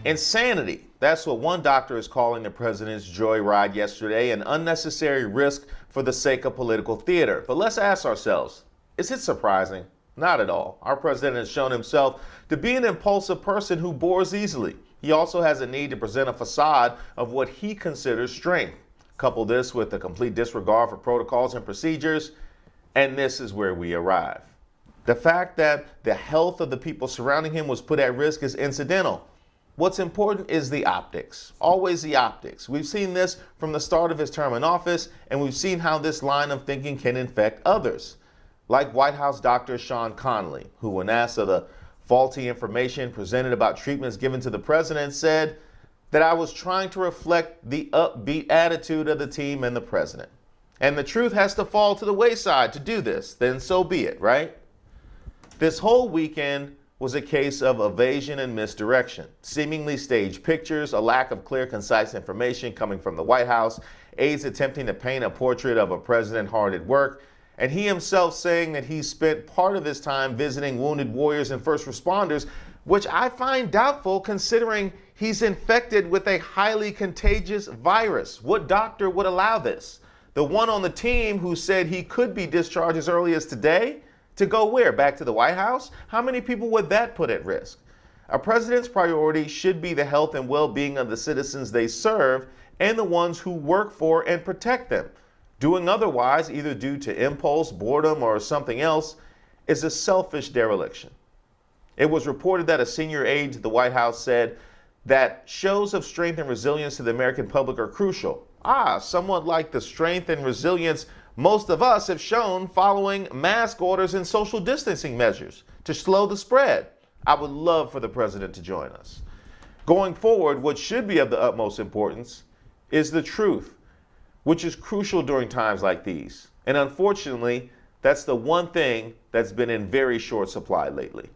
Insanity. That's what one doctor is calling the president's joyride yesterday, an unnecessary risk for the sake of political theater. But let's ask ourselves, is it surprising? Not at all. Our president has shown himself to be an impulsive person who bores easily. He also has a need to present a facade of what he considers strength. Couple this with a complete disregard for protocols and procedures, and this is where we arrive. The fact that the health of the people surrounding him was put at risk is incidental. What's important is the optics, always the optics. We've seen this from the start of his term in office, and we've seen how this line of thinking can infect others. Like White House Dr. Sean Conley, who when asked of the faulty information presented about treatments given to the president, said that I was trying to reflect the upbeat attitude of the team and the president. And the truth has to fall to the wayside to do this, then so be it, right? This whole weekend was a case of evasion and misdirection. Seemingly staged pictures, a lack of clear, concise information coming from the White House, aides attempting to paint a portrait of a president hard at work, and he himself saying that he spent part of his time visiting wounded warriors and first responders, which I find doubtful considering he's infected with a highly contagious virus. What doctor would allow this? The one on the team who said he could be discharged as early as today? To go where? Back to the White House? How many people would that put at risk? A president's priority should be the health and well-being of the citizens they serve and the ones who work for and protect them. Doing otherwise, either due to impulse, boredom, or something else, is a selfish dereliction. It was reported that a senior aide to the White House said that shows of strength and resilience to the American public are crucial. Somewhat like the strength and resilience most of us have shown following mask orders and social distancing measures to slow the spread. I would love for the president to join us. Going forward, what should be of the utmost importance is the truth, which is crucial during times like these. And unfortunately, that's the one thing that's been in very short supply lately.